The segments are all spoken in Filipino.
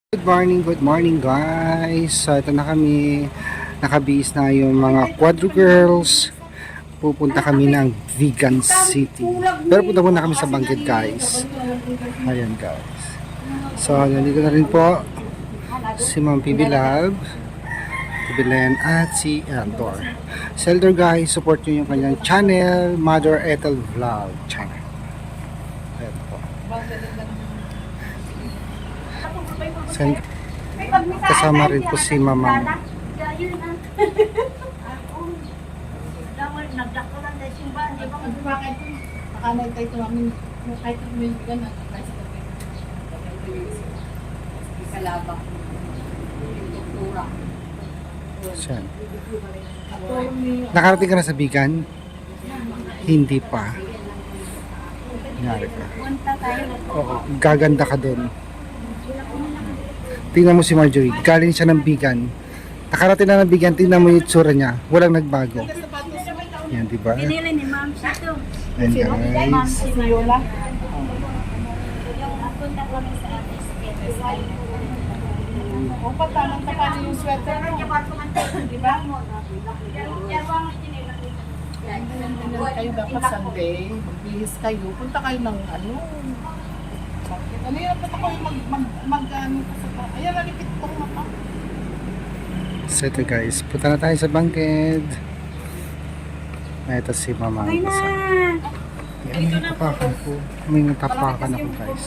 Good morning guys. So ito na kami, nakabihis na yung mga Quadro Girls. Pupunta kami ng Vegan City. Pero punta muna kami sa Bangged guys. Ayan guys. So nandito na rin po si Ma'am PB Love, PB Len at si Eldor. Si Eldor guys, support nyo yung kanyang channel, Mother Ethel Vlog channel. Ayan po. Kasama rin po si Mama. Siyan. Nakarating ka na sa Bigan? Hindi pa. Nangyari ka. Oo, gaganda ka doon. Tingnan mo si Marjorie, galing siya ng Bigan. Nakarating na ng Bigan, tingnan mo yung itsura niya. Walang nagbago. Yan, diba? Binili ni Ma'am Sito. Yan Ma'am guys. si Viola. Yung napunta kami sa SPSI. O patanong ka paano yung sweater mo? Diba? Kayo dapat Sunday, magbihis kayo. Punta kayo ng ano. Ano yun? Punta kayo ayan, nalipit itong mata. So ito guys, punta na tayo sa Bangged. Ito si Mama. Okay na! May natapakan po. May natapakan ako guys.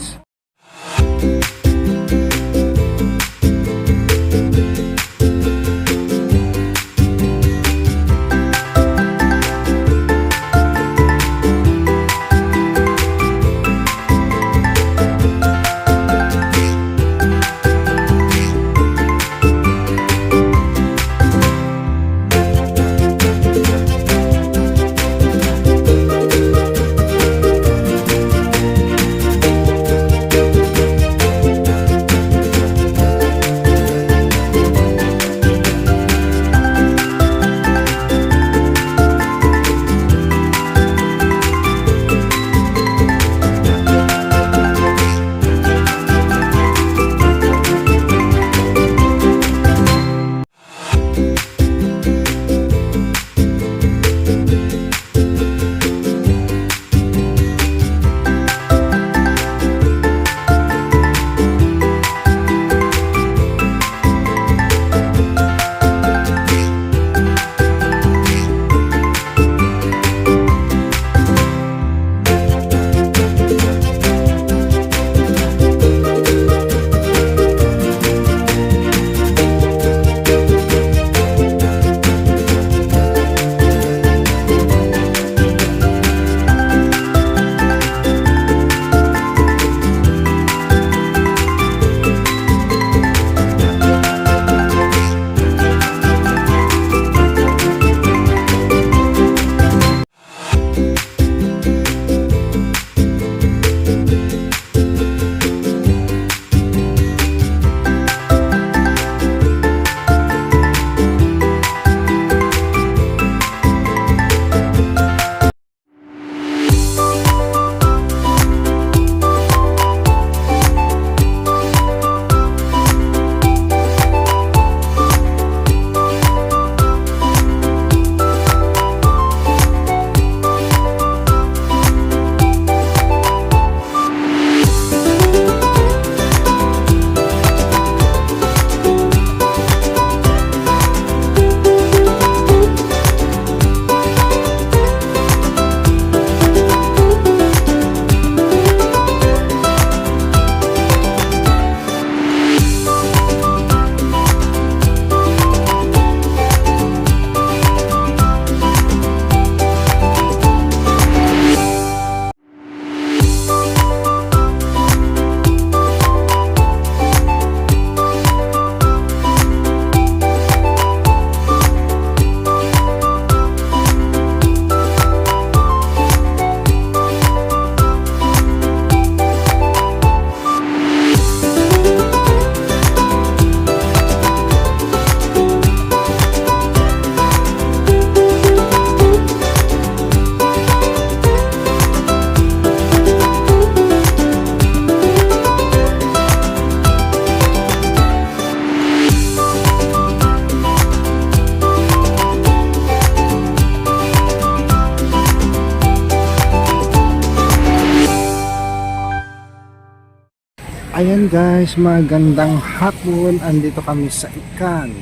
Ayan guys, magandang hapon. Andito kami sa Ikan.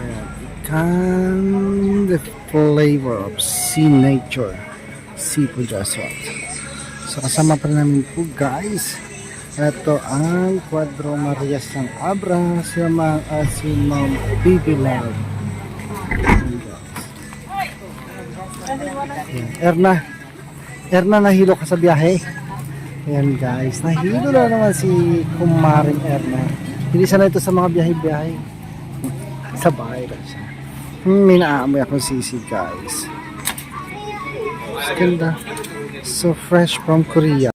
Ayan, Ikan, the flavor of sea nature. Seafood restaurant. So kasama pa namin po guys. Ito ang Cuadro Marias ng Abra. Sila at si Ma'am Bibi Love. Ayan, Erna, nahilo ka sa biyahe. Ayan guys, nahilo na naman si Kumaring Erna. Hindi sana ito sa mga biyahe-biyahe. Sa bahay lang siya. May naamoy akong sisig guys. Ganda. So fresh from Korea.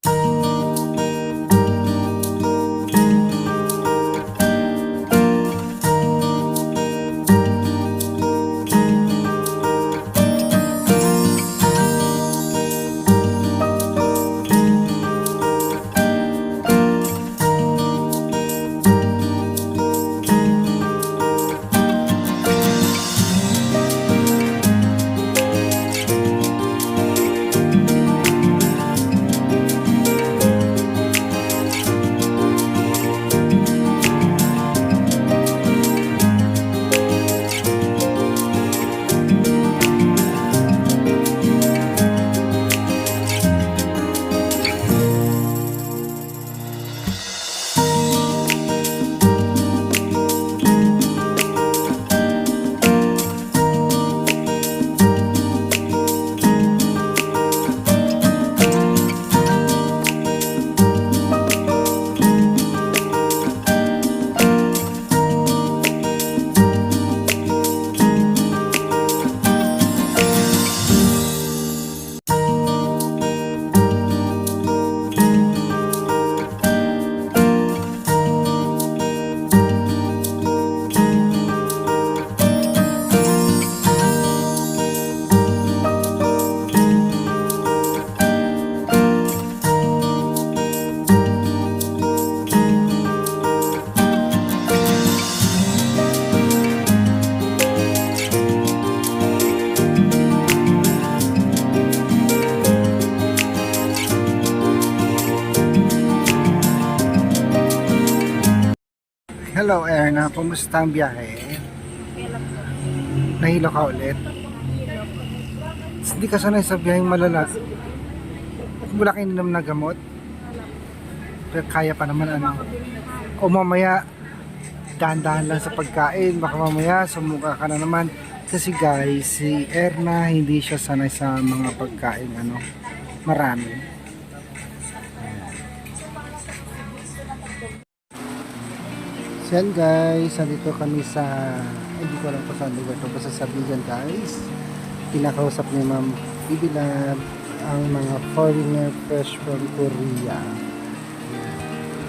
Hello Erna, kumusta ang biyahe? Nahilo ka ulit? Hindi ka sanay sa biyaheng malalag. Wala kayo inom na gamot? Pero kaya pa naman ano. O mamaya, dahan-dahan lang sa pagkain. Baka mamaya, sumuka ka na naman. Kasi guys, si Erna hindi siya sanay sa mga pagkain ano, marami. Yan guys, nandito kami sa, hindi ko alam kung saan lugar ito, basta sa Bigan guys. Pinakausap ni Ma'am Bibi Love ang mga foreigner fresh from Korea.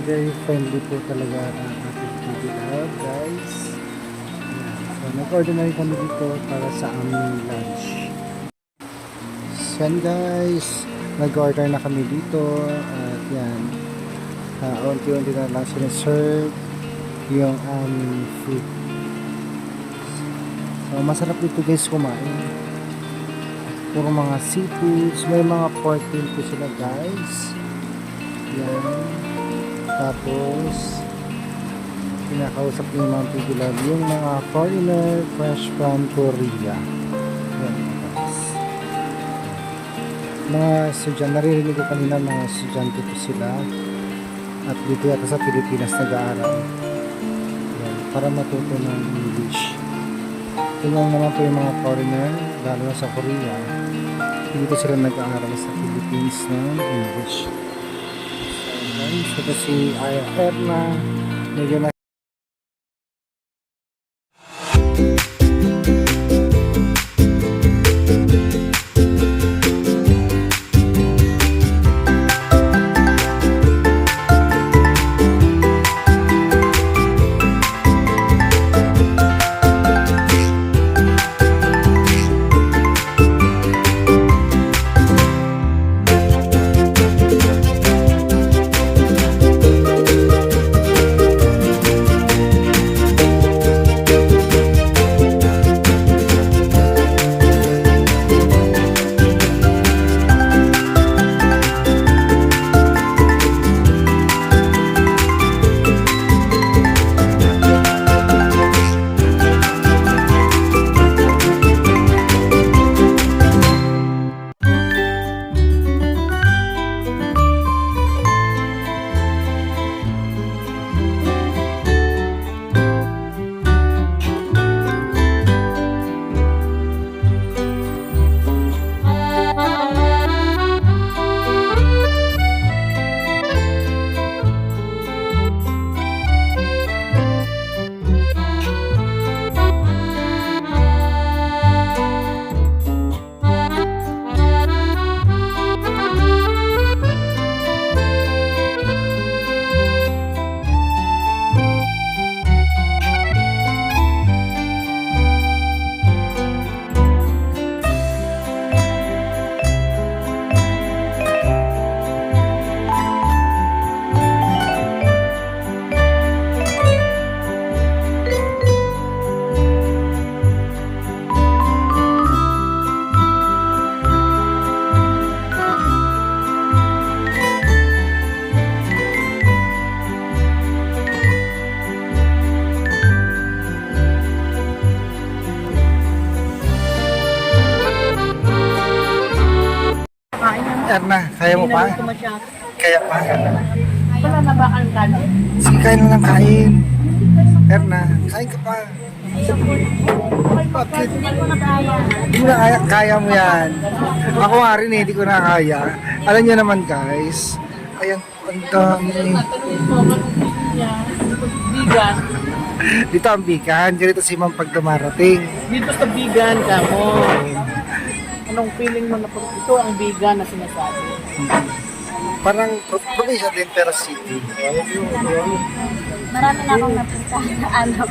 Very friendly po talaga ang ating Bibi Love guys. So nag-order na rin kami dito para sa aming lunch. Yan guys, nag-order na kami dito at yan, unti-unti na lang sinaserve yung food. So masarap dito guys kumain. Puro mga seafoods, may mga pork din po sila guys. Yan. Tapos pinakausap niyo mga people yung mga foreigner fresh from Korea. Yan guys. Mga estudyante, naririnig ko kanina mga estudyante po sila. At dito yata sa Pilipinas nag-aaral para matuto ng English. Tingnan naman po yung mga foreigner, lalo na sa Korea, dito sila nag-aaral sa Philippines ng English. So, ito si Erna, medyo na Erna, kaya mo Hindi pa? naman ko masyado. Kaya pa? Wala na ba kang kanin? Sige, kain mo ng kain. Erna, kain ka pa. Bakit? Hindi ko na kaya. Hindi mo na kaya, kaya mo yan. Ako nga rin eh, hindi ko na kaya. Alam niyo naman guys, ayan, ang dami. Tatanungin mo, anong niya? Bigan. Dito ang bigan, ganito si ma'am pag dumarating. Dito sa bigan ka mo. Anong feeling mo na pag ito ang bigan na sinasabi? Parang probinsya din pero city. Marami na akong napunta na anak.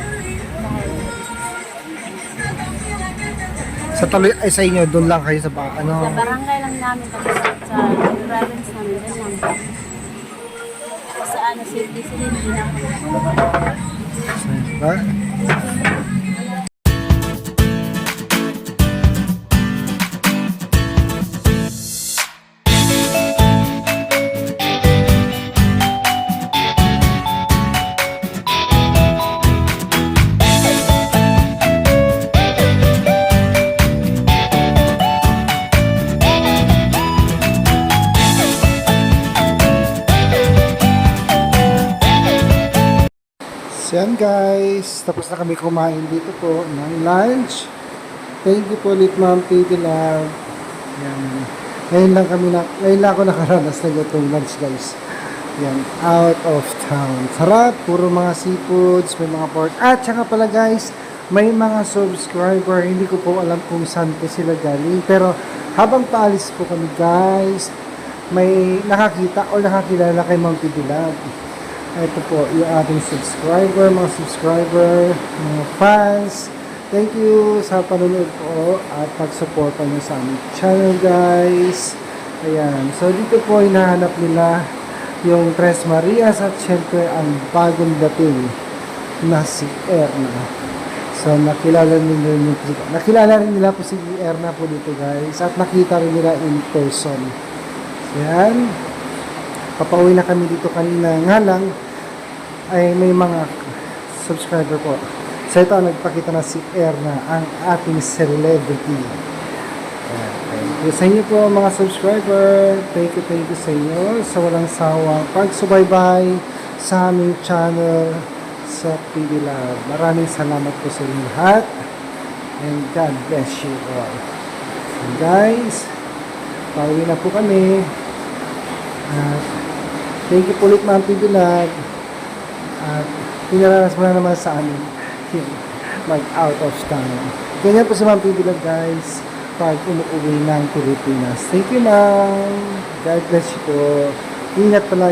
Sa tuloy ay sa inyo, doon lang kayo sa ano. Sa barangay lang namin tapos sa province namin doon lang. Sa ano, city sila hindi na ako napunta. Diba? So yan guys, tapos na kami kumain dito po ng lunch. Thank you po ulit Ma'am Pity Love. Yan. Ngayon lang ako nakaranas na itong lunch guys. Yan, out of town. Sarap, puro mga seafoods, may mga pork. At saka pala guys, may mga subscriber, hindi ko po alam kung saan po sila galing. Pero habang paalis po kami guys, may nakakita o nakakilala kay Ma'am Pity Love. Ito po yung ating subscriber, mga fans. Thank you sa panonood po at pagsuporta niyo sa aming channel guys. Ayan, so dito po hinahanap nila yung Tres Marias at syempre ang bagong dating na si Erna. So nakilala rin nila po si Erna po dito guys at nakita rin nila in person. So yan. Papauwi na kami dito kanina nga lang ay may mga subscriber po. So ito nagpakita na si Erna, ang ating celebrity. Thank you sa inyo po mga subscriber. Thank you sa inyo sa walang sawang pagsubaybay sa aming channel sa PD Love. Maraming salamat po sa inyo lahat. And God bless you all. And guys, pauwi na po kami. Thank you po ulit Ma'am Pity Love. At pinaranas mo na naman sa amin mag-out of town. Ganyan po si Ma'am Pity Love guys pag umuwi ng Pilipinas. Thank you Ma'am. God bless you po. Ingat pala.